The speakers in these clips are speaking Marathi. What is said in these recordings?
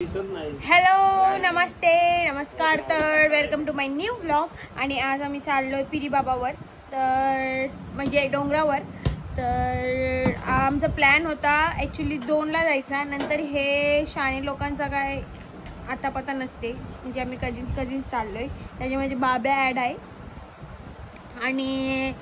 हॅलो नमस्ते नमस्कार तर welcome to my new vlog. आणि आज आम्ही चाललोय पिरी बाबावर, तर म्हणजे डोंगरावर। तर आमचा प्लॅन होता ॲक्च्युली 2ला जायचा, नंतर हे शाणे लोकांचा काय आता पता नसते, म्हणजे आम्ही कझिन्स चाललोय, त्याच्यामध्ये बाब्या ॲड आहे। आणि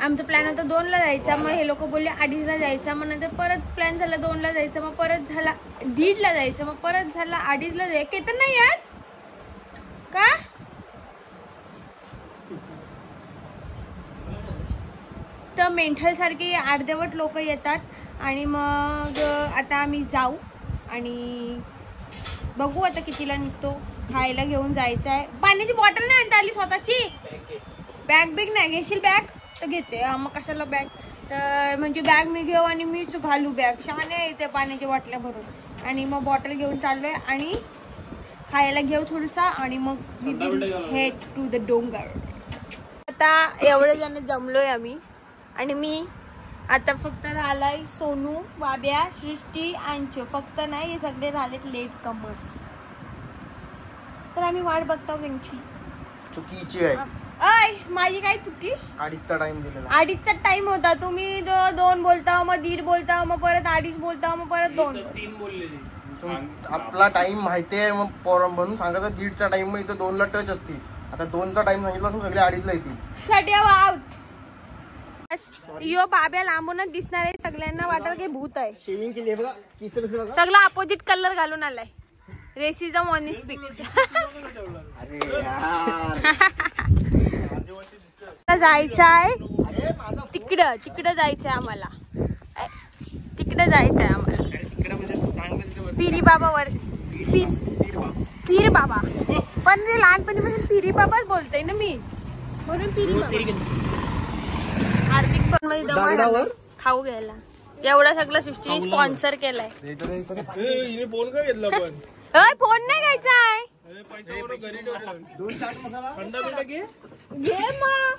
आमचा प्लॅन होता 2ला जायचा, मग हे लोक बोलले 2:30ला जायचा, मग नंतर परत प्लॅन झाला 2ला जायचा, मग परत झाला 1:30ला जायचं, मग परत झाला 2:30ला जायचं। केतन नाही यार का तर मेंटल सारखे अर्धवट लोक येतात। आणि मग आता आम्ही जाऊ आणि बघू आता कितीला निघतो। खायला घेऊन जायचं आहे, पाण्याची बॉटल नाही आणता आली स्वतःची, बॅग बिग नाही घेशील, बॅग तर घेते मग कशाला बॅग, तर म्हणजे बॅग मी घेऊ आणि मीच घालू बॅग, शहाणे येते पाण्याच्या बाटल्या भरून। आणि मग बॉटल घेऊन चाललोय आणि खायला घेऊ थोडंसं आणि मग हेड टू द डोंगर। आता एवढे जण जमलोय आम्ही, आणि मी आता फक्त राहिलाय सोनू, बाब्या, सृष्टी, अंश फक्त नाही, हे सगळे राहिलेत लेट कमर्स। तर आम्ही वाट बघतो त्यांची। चुकीची आहे अय माझी काय चुकी? 2:30चा टाइम दिलेला, 2:30चा टाइम होता, तुम्ही 2 बोलता, मग 1:30 बोलता, मग परत 2:30 बोलता, मग परत 2 आपला टाइम माहितीये, मग म्हणून सांगत 1:30चा टाइम, मग इथं 2ला टच असतील। आता 2चा टाइम सांगितला असून सगळे 2:30ला येतील। Shut your out. यो बाब्या लांबूनच दिसणार आहे, सगळ्यांना वाटेल की भूत आहे। शेविंग केली आहे बघा, सगळा अपोजिट कलर घालून आलाय, रेसिझम ऑन स्पीक्स। अरे यार जायचं आहे तिकडं जायचंय आम्हाला, तिकडे जायचंय आम्हाला पिरी बाबावर। पीर बाबा पण ते लहानपणीपासून पिरी बाबाच बोलतोय ना मी, म्हणून पिरी बाबा। हार्दिक पण मध्ये दमावर खाऊ घ्यायला एवढा सगळं सृष्टीने स्पॉन्सर केलाय। फोन का घेतला पण? फोन नाही घ्यायचा आहे, घे मग।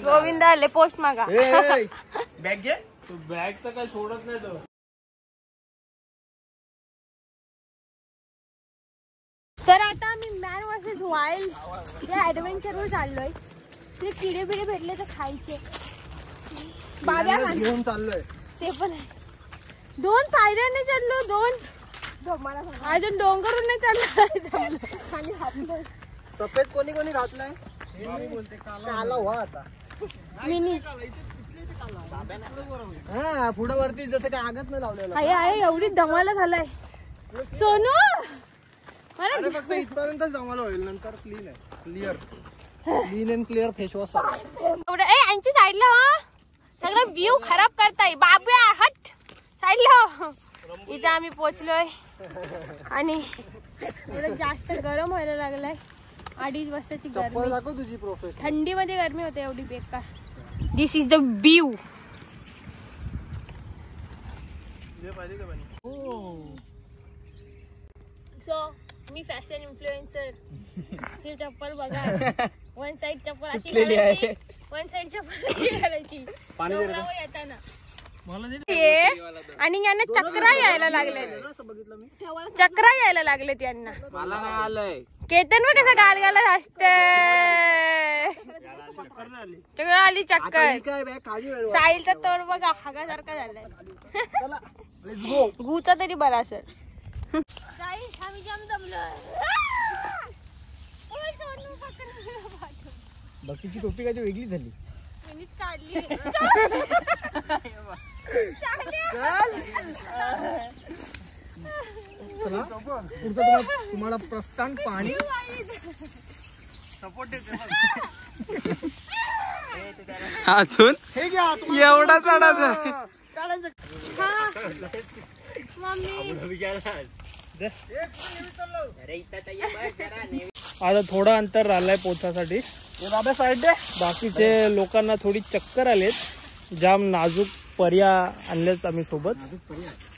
गोविंद आले पोस्ट मागा, बॅग घे, बॅग तर काय सोडत नाही तो। तर आता आम्ही मॅन वर्सेस वाईल्ड या ऍडव्हेंचर वर चाललोय। ते किडे बिडे भेटले तर खायचे, बाब्या घेऊन चाललोय ते पण आहे। 2 पायऱ्याने चढलो, 2 अजून डोंगरून नाही चढलो। सफेद कोणी कोणी घातलाय? काला व्हा आता मिनी हा पुढे वरती जसं काय आगत नाही लावलेलं आहे, एवढी दमाला झालाय सोनू। अरे फक्त इथपर्यंत जमाला होईल, नंतर clean and clear face wash एवढं यांची साईडला सगळं व्ह्यू खराब करताय बाबूया, हट साईडला। इथं आम्ही पोहोचलोय आणि एवढं जास्त गरम व्हायला लागलाय, 2:30 वाजताची गरमी, दाखव तुझी प्रोफेशन, थंडीमध्ये गरमी होते एवढी बेकार। This is the view. So मी फॅशन इन्फ्लुएन्सर, ही चप्पल बघा, वन साइड चप्पल अशी घालायची, वन साइड चप्पल अशी घालायची येताना, आणि यांना चक्रा यायला लागलेत यांना। मला नाही आलंय, केतन मग कसं गालगाला असते, चक्कर आली, चक्कर साईल तर तोड बघा हागासारखा झालाय, गुचा तरी बरा असेल। आम्ही जाम जमलोय, बाकीची टोपी काय वेगळी झाली, काढली तुम्हाला प्रस्थान पाणी अजून एवढा चढायचा। आता थोडा अंतर राहिलाय पोचासाठी, बाकीचे लोकांना थोडी चक्कर आलेत, जाम नाजूक पर्या आणलेत आम्ही सोबत,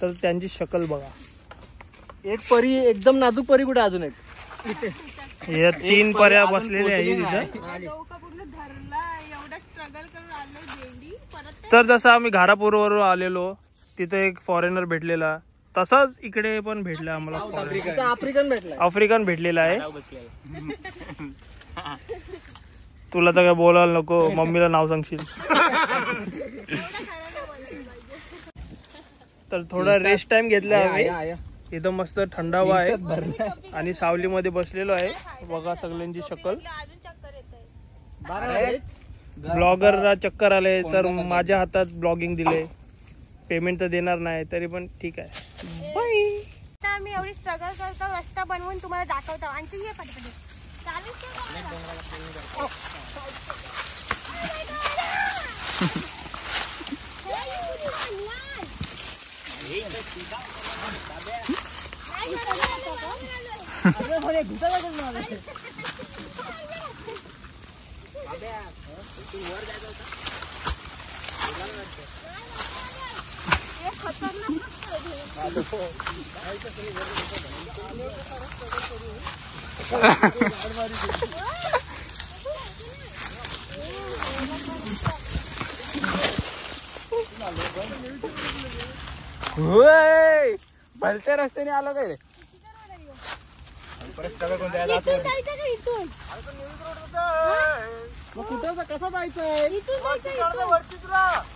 तर त्यांची शक्ल बघा। एक परी एकदम नाजूक परी कुठे अजून एक, या 3 पर्या बसलेल्या आहेत तिथं। तर जसं आम्ही घारापूरवर आलेलो, तिथे एक फॉरेनर भेटलेला, तसाच इकडे पण भेटला आम्हाला. आफ्रिकन भेटला. आफ्रिकन भेटलेला आहे. तुला तर काय बोलायला नको, मम्मीला नाव सांगशील. तर थोडा रेस्ट टाइम घेतला आम्ही. इथं मस्त थंडावा आहे आणि सावलीमध्ये बसलेलो आहे. बघा सगळ्यांची शकल. ब्लॉगरला चक्कर आले तर माझ्या हातात ब्लॉगिंग दिले. पेमेंट तर देणार नाही तरी पण ठीक आहे. बाय. आम्ही एवढी स्ट्रगल करतो रस्ता बनवून तुम्हाला दाखवतो. आणि तू ये पटपट भलत्या रस्त्याने आलो काय रे? कुठं कसा जायचंय?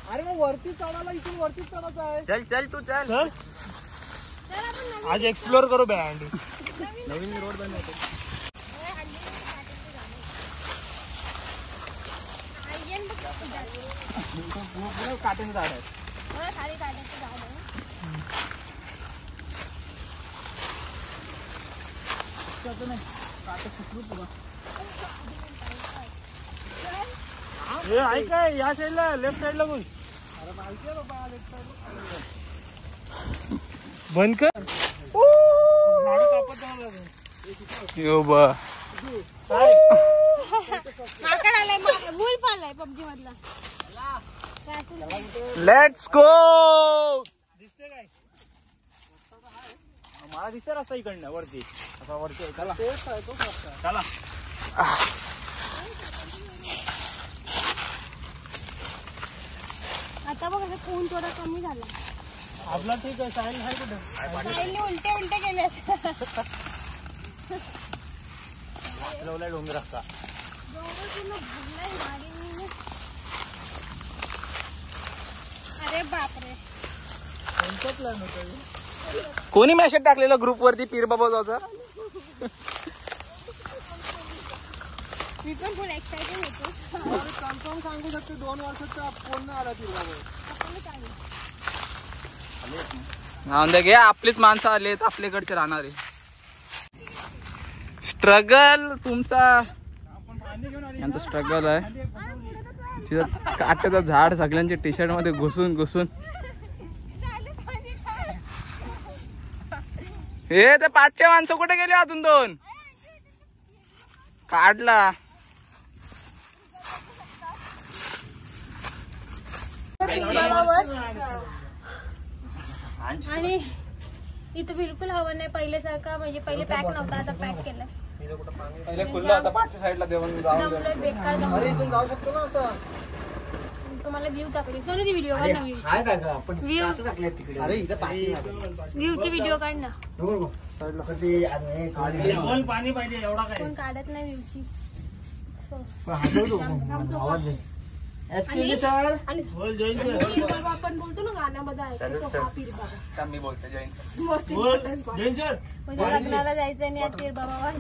अरे मग वरती चढायला इथून वरतीच चढायचं आहे. चल चल तू चल. आज एक्सप्लोर करू बँड. नवीन रोड बनवतो. काटेचं झाड आहे. ऐक काय या साईडला लेफ्ट साईडला बोल. बंद कर. पबजी मधला. Let's go. दिसते काय? मला दिसते रस्ता इकडनं वरती. आता वरती चला. चला. आता बघ असं ऊन थोडा कमी झाला. आपला ठीक आहे. साहिल आहे कुठं? साहिलने उलटे उलटे केले. डोंगर रस्ता. अरे बापरे. कोणी मेसेज टाकलेला ग्रुप वरती पीर बाबा जायचा? मी पण फुल एक्साइटेड होतो. कन्फर्म सांगू शकते 2 वर्षाचा फोन नाही आला पीर बाबा. घे आपलीच माणसं आलेत आपल्याकडचे राहणारे. स्ट्रगल तुमचा यांचा स्ट्रगल आहे. तिथं काट्याचं झाड सगळ्यांच्या टी शर्ट मध्ये घुसून घुसून. हे ते 5चे माणसं कुठे गेले? अजून 2 काढला. आणि इथं बिलकुल हवा नाही पहिल्यासारखा. म्हणजे पहिले पॅक नव्हता, आता पॅक केलं. पहिले खुल्ला होता. 5च्या साईडला देऊन बेकार जाऊ शकतो ना असं. तुम्हाला व्ह्यू टाकली सोनू ती व्हिडिओ काढ ना. व्ह्यूची व्हिडिओ काढ ना. पाणी पाहिजे एवढा काय कोण काढत नाही व्ह्यूची. आपण बोलतो ना गाण्यामध्ये मी बोलतो लग्नाला जायचं नाही पीर बाबा.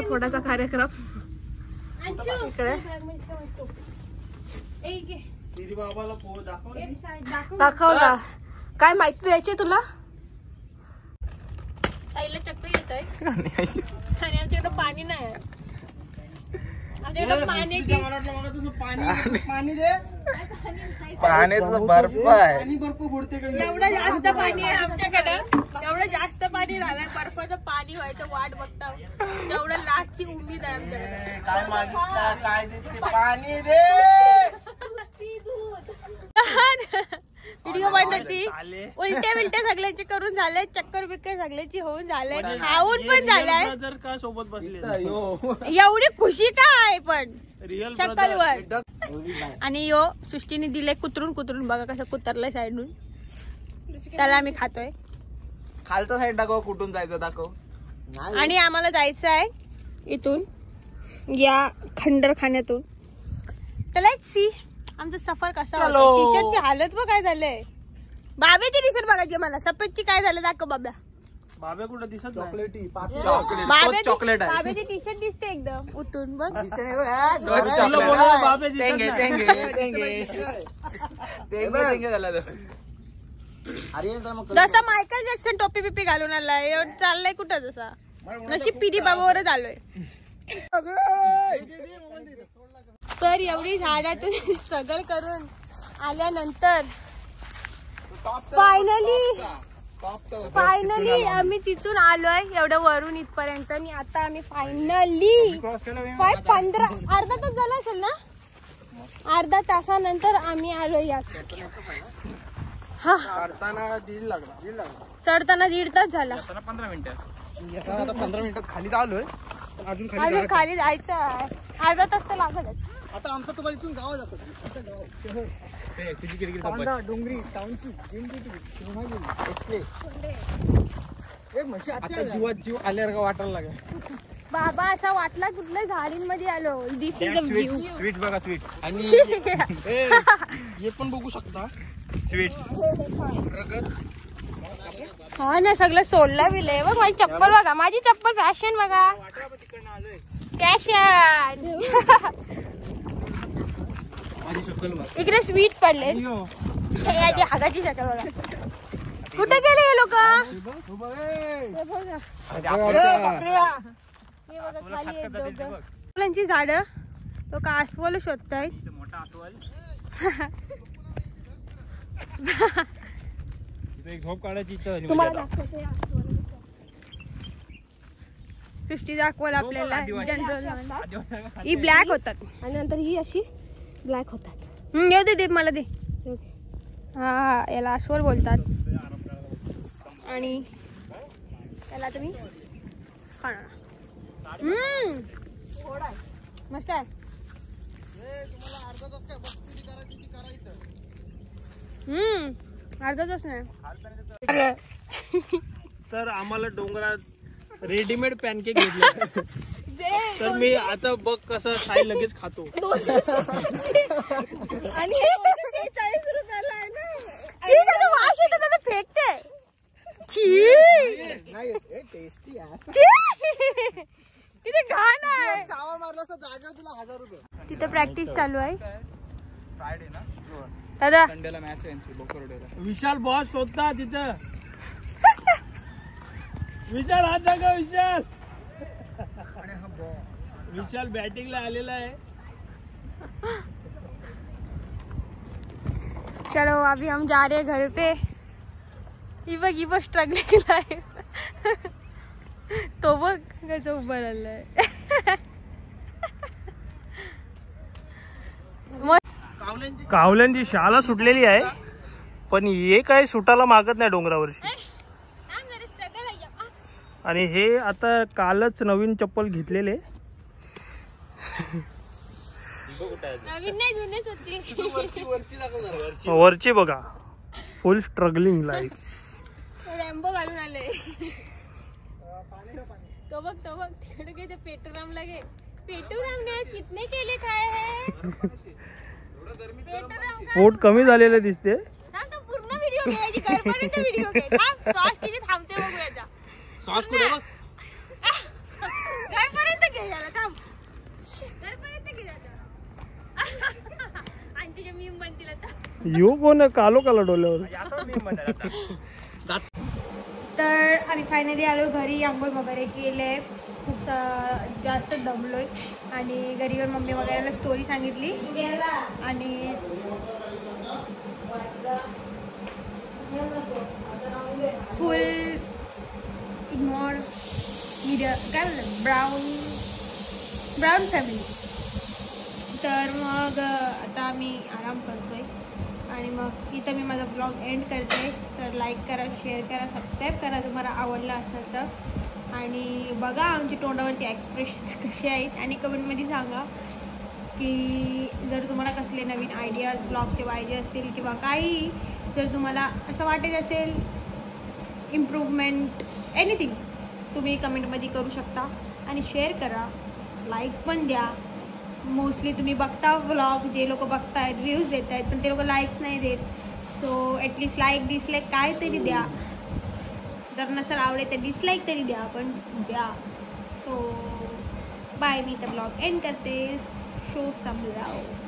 फोडाचा कार्यक्रम दाखवला. काय माहिती द्यायची तुला? ताईला चक्कर येत आहे आणि आमच्याकडे पाणी नाही. पाण्याचा बर्फ आहे. एवढं जास्त पाणी आहे आमच्याकडे. एवढं जास्त पाणी झालंय. बर्फाचं पाणी व्हायचं वाट बघता. तेवढं लास्टची उम्मीद आहे आमच्याकडे. काय मागितलं काय देते? पाणी दे. व्हिडिओ बनवायची उलटे बिलटे सगळ्यांचे करून झाले. चक्कर बिक्कर सगळ्यांची होऊन झाले. खाऊन पण झालाय. का सोबत बसले एवढी खुशी का आहे पण रिअल शकलवर. आणि यो सृष्टीने दिले कुतरून कुतरून. बघा कसं कुतरलंय साईडून. त्याला आम्ही खातोय. खालचा साईड दाखव, कुठून जायचं दाखव. आणि आम्हाला जायचं आहे इथून या खंडरखान्यातून. तर लेट्स सी आमचा सफर कसा होता. टी शर्टची हालत बघ काय झालंय. बाबेची टी शर्ट बघायची मला. सफेदची काय झालं दाखव बाबा. बाबा कुठं दिसत चॉकलेटी चॉकलेट आहे. बाबेची टी शर्ट दिसते एकदम उठून बघ. जसा मायकल जॅक्सन टोपी बिपी घालून आलाय चाललाय कुठं. जसा नशीब पिरी बाबावरच आलोय. तर एवढी झाडातून स्ट्रगल करून आल्यानंतर फायनली आम्ही तिथून आलोय एवढं वरून इथपर्यंत. आणि आता आम्ही फायनली 15 अर्धा तास झाला असेल ना. अर्धा तासानंतर आम्ही आलोय यात. हा चढताना 1.5 तास झाला. 15 मिनिटं. 15 मिनिटात खाली आलोय. अजून खाली जायचं आहे. अर्धा तास तर लागत. आता आमचा तुम्हाला इथून गावा जातो. डोंगरी टाउनची आता जीवात जीव आल्यासारखं वाटायला लागेल. बाबा असा वाटला कुठल्या झाडींमध्ये आलो. दिस इज द व्ह्यू. स्वीट बघा स्वीट. आणि हे पण बघू शकता स्वीट. हा ना सगळं सोडलं बिलय. बघ माझी चप्पल बघा. माझी चप्पल फॅशन बघा. फॅशन. इकडे स्वीट्स पडले. याची हागाची शक्ल बघा. कुठे गेले हे लोक. खाली फुलांची झाडं. लोक अस्वल शोधतायत. झोप काढायची इच्छा झाली. तुम्हाला 50 दाखवल आपल्याला. जनरल ही ब्लॅक होतात आणि नंतर ही अशी ब्लॅक होतात. येऊ दे मला दे. हा याला अस्वल बोलतात. आणि त्याला तुम्ही खाणार. मस्त आहे. अर्धा तास नाही. तर आम्हाला डोंगरात रेडीमेड पॅनकेक घेतले. तर मी आता बघ कसं साई लगेच खातो. आणि 40 रुपयाला आहे ना. वास येतो त्याला फेकते. किती घाण आहे. तिथे प्रॅक्टिस चालू आहे. दादा संडेला मॅच आहे यांची बोकरडेला. विशाल बॉस शोधता तिथं. विशाल हात दाखव. विशाल बॅटिंगला आलेला आहे. चलो अभी हम जा रहे हैं घर पे. इवग स्ट्रगलिंग लाइफ. तो बघ कसं उभं राहिलंय. कावल्यांची शाळा सुटलेली आहे पण हे काय सुटायला मागत नाही डोंगरावरची. आणि हे आता कालच नवीन चप्पल घेतलेले. वरची बघा फुल स्ट्रगलिंग लाईफ. रॅम्बो घालून आले. तो बघ तिकडे काय ते पेटूरामला गे. पेटूराम ने कितने केले खाए है. पोट कमी झालेलं दिसते. पूर्ण व्हिडिओ घ्यायची. घरपर्यंत व्हिडिओ घे. सॉस किती थांबते बघू याचा. सॉस कुठे बघ. घरपर्यंत घे याला. थांब घरपर्यंत घे याचा. आणि तुझे मीम बनतील आता. यो कोण कालो काला डोल्यावर. तर आम्ही फायनली आलो घरी. आंघोळ वगैरे केले. खूप जास्त दमलोय. आणि घरी येऊन मम्मी वगैरे स्टोरी सांगितली. आणि फुल इग्नोर मीडिया काय म्हणतात ब्राऊन फॅमिली. तर मग आता आम्ही आराम करतोय. आणि मग इथं मी माझा ब्लॉग एंड करते. तर लाईक करा, शेअर करा, सबस्क्राईब करा तुम्हाला आवडला असेल तर. आणि बघा आमच्या तोंडावरचे एक्सप्रेशन्स कसे आहेत. आणि कमेंटमध्ये सांगा की जर तुम्हाला कसले नवीन आयडियाज ब्लॉगचे पाहिजे असतील किंवा काही जर तुम्हाला असं वाटत असेल इम्प्रूव्हमेंट एनिथिंग तुम्ही कमेंटमध्ये करू शकता आणि शेअर करा, लाईक पण द्या. मोस्टली तुम्ही बघता व्लॉग, जे लोक बघतायत व्ह्यूज देत आहेत पण ते लोक लाईक्स नाही देत. सो ॲटलिस्ट लाईक डिसलाईक काय तरी द्या. जर नसेल आवडेल तर डिसलाईक तरी द्या, पण द्या. सो बाय, मी तर ब्लॉग एंड करते. शो सम लव.